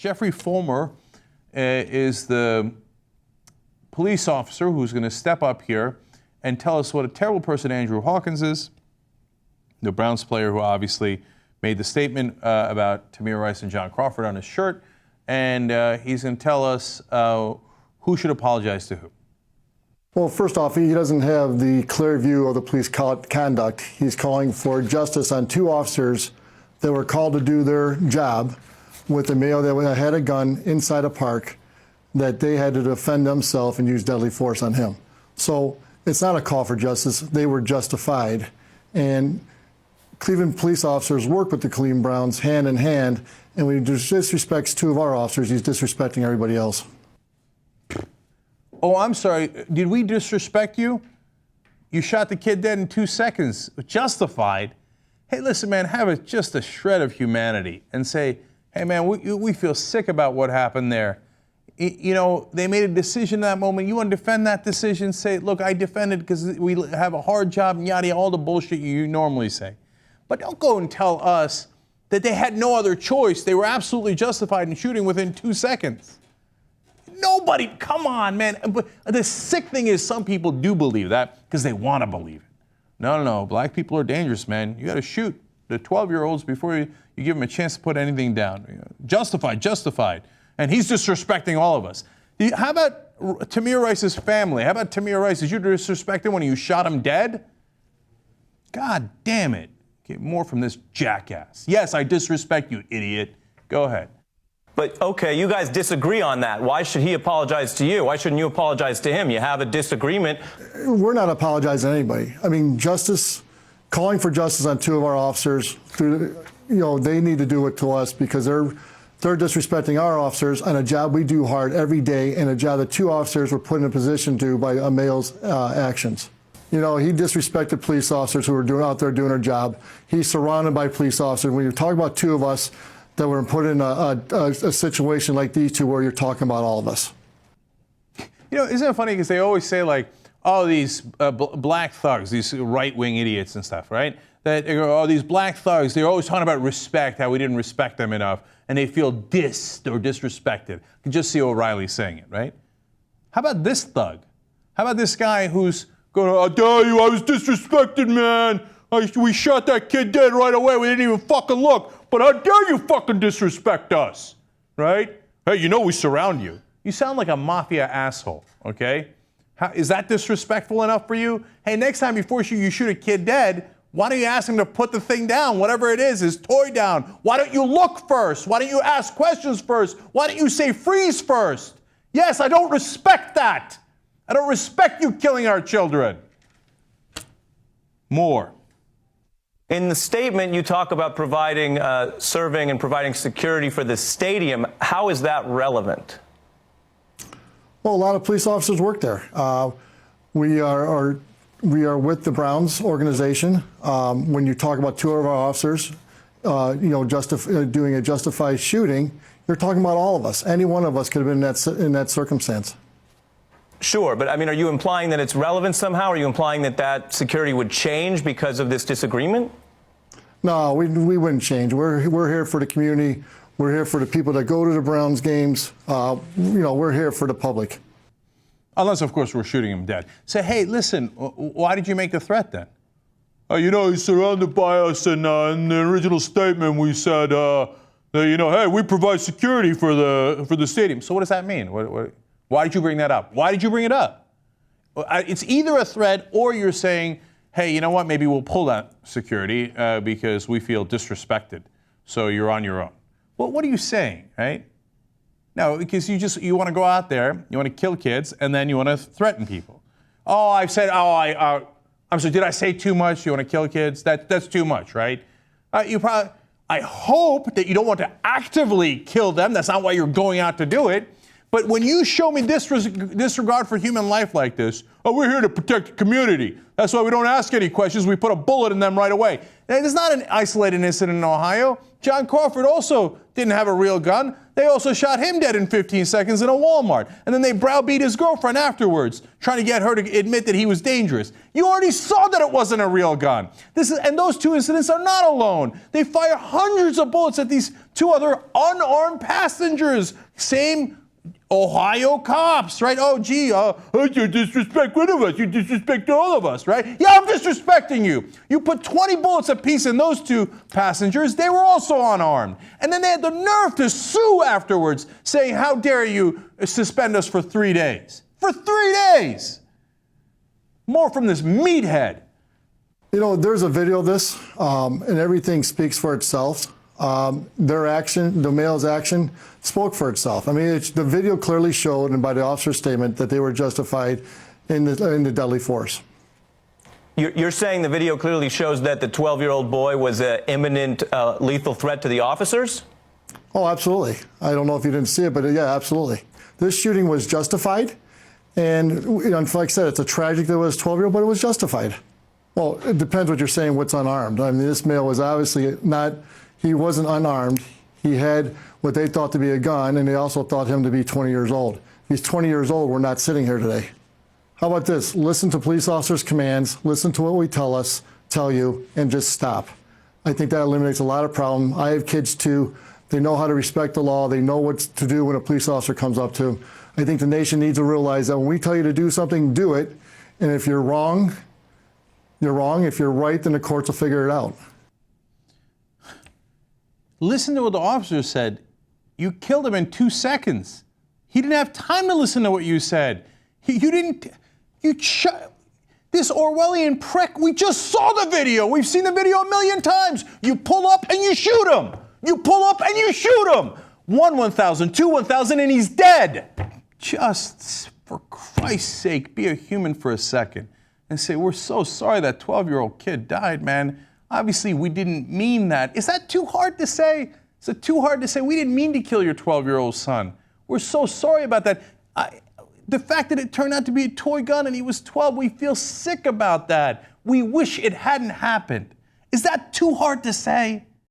Jeffrey Follmer is the police officer who's going to step up here and tell us what a terrible person Andrew Hawkins is, the Browns player who obviously made the statement about Tamir Rice and John Crawford on his shirt, and he's going to tell us who should apologize to who. Well, first off, he doesn't have the clear view of the police conduct. He's calling for justice on two officers that were called to do their job with a male that had a gun inside a park, that they had to defend themselves and use deadly force on him. So it's not a call for justice. They were justified. And Cleveland police officers work with the Cleveland Browns hand in hand, and when he disrespects two of our officers, he's disrespecting everybody else. Oh, I'm sorry. Did we disrespect you? You shot the kid dead in 2 seconds. Justified. Hey, listen, man, have just a shred of humanity and say, hey, man, we feel sick about what happened there. You know, they made a decision in that moment. You want to defend that decision? Say, look, I defended because we have a hard job and yada, all the bullshit you normally say. But don't go and tell us that they had no other choice. They were absolutely justified in shooting within 2 seconds. Nobody, come on, man. But the sick thing is some people do believe that because they want to believe it. No. Black people are dangerous, man. You got to shoot the 12-year-olds before you give them a chance to put anything down. Justified. And he's disrespecting all of us. How about Tamir Rice's family? How about Tamir Rice? Did you disrespect him when you shot him dead? God damn it. Get more from this jackass. Yes, I disrespect you, idiot. Go ahead. But, okay, you guys disagree on that. Why should he apologize to you? Why shouldn't you apologize to him? You have a disagreement. We're not apologizing to anybody. I mean, calling for justice on two of our officers, they need to do it to us because they're disrespecting our officers on a job we do hard every day and a job that two officers were put in a position to by a male's actions. You know, he disrespected police officers who were out there doing their job. He's surrounded by police officers. When you're talking about two of us that were put in a situation like these two where you're talking about all of us. You know, isn't it funny because they always say, like, oh, these black thugs, these right-wing idiots and stuff, right? That, oh, these black thugs, they're always talking about respect, how we didn't respect them enough, and they feel dissed or disrespected. You can just see O'Reilly saying it, right? How about this thug? How about this guy who's going, I tell you, I was disrespected, man. We shot that kid dead right away. We didn't even fucking look. But how dare you fucking disrespect us, right? Hey, you know we surround you. You sound like a mafia asshole, okay? Is that disrespectful enough for you? Hey, next time before you shoot a kid dead, why don't you ask him to put the thing down, whatever it is, his toy down? Why don't you look first? Why don't you ask questions first? Why don't you say freeze first? Yes, I don't respect that. I don't respect you killing our children. More. In the statement, you talk about providing, serving and providing security for the stadium. How is that relevant? Well, a lot of police officers work there. We are with the Browns organization. When you talk about two of our officers, doing a justified shooting, you're talking about all of us. Any one of us could have been in that circumstance. Sure, but I mean, are you implying that it's relevant somehow? Are you implying that security would change because of this disagreement? No, we wouldn't change. We're here for the community. We're here for the people that go to the Browns games. We're here for the public. Unless, of course, we're shooting him dead. Say, hey, listen, why did you make the threat then? He's surrounded by us, and in the original statement we said, hey, we provide security for the stadium. So what does that mean? Why did you bring that up? Why did you bring it up? It's either a threat or you're saying, hey, you know what, maybe we'll pull that security because we feel disrespected. So you're on your own. Well, what are you saying, right? No, because you want to go out there, you want to kill kids, and then you want to threaten people. Oh, I'm sorry, did I say too much? You want to kill kids? That's too much, right? I hope that you don't want to actively kill them. That's not why you're going out to do it. But when you show me disregard for human life like this, oh, we're here to protect the community. That's why we don't ask any questions. We put a bullet in them right away. And it's not an isolated incident in Ohio. John Crawford also didn't have a real gun. They also shot him dead in 15 seconds in a Walmart. And then they browbeat his girlfriend afterwards, trying to get her to admit that he was dangerous. You already saw that it wasn't a real gun. And those two incidents are not alone. They fire hundreds of bullets at these two other unarmed passengers. Same Ohio cops, right? Oh, gee, you disrespect one of us. You disrespect all of us, right? Yeah, I'm disrespecting you. You put 20 bullets apiece in those two passengers. They were also unarmed. And then they had the nerve to sue afterwards, saying, how dare you suspend us for 3 days? For 3 days! More from this meathead. You know, there's a video of this, and everything speaks for itself. Their action, the male's action, spoke for itself. I mean, the video clearly showed, and by the officer's statement, that they were justified in the deadly force. You're saying the video clearly shows that the 12-year-old boy was an imminent lethal threat to the officers? Oh, absolutely. I don't know if you didn't see it, but yeah, absolutely. This shooting was justified, and you know, like I said, it's a tragic that it was 12-year-old, but it was justified. Well, it depends what you're saying, what's unarmed. I mean, this male was obviously not, he wasn't unarmed. He had what they thought to be a gun, and they also thought him to be 20 years old. If he's 20 years old, we're not sitting here today. How about this? Listen to police officers' commands, listen to what we tell you, and just stop. I think that eliminates a lot of problems. I have kids too. They know how to respect the law. They know what to do when a police officer comes up to them. I think the nation needs to realize that when we tell you to do something, do it. And if you're wrong, you're wrong. If you're right, then the courts will figure it out. Listen to what the officer said. You killed him in 2 seconds. He didn't have time to listen to what you said. This Orwellian prick, we just saw the video. We've seen the video a million times. You pull up and you shoot him. You pull up and you shoot him. 1,000, 1,000, and he's dead. Just, for Christ's sake, be a human for a second and say, we're so sorry that 12-year-old kid died, man. Obviously, we didn't mean that. Is that too hard to say? Is it too hard to say, we didn't mean to kill your 12-year-old son? We're so sorry about that. The fact that it turned out to be a toy gun and he was 12, we feel sick about that. We wish it hadn't happened. Is that too hard to say?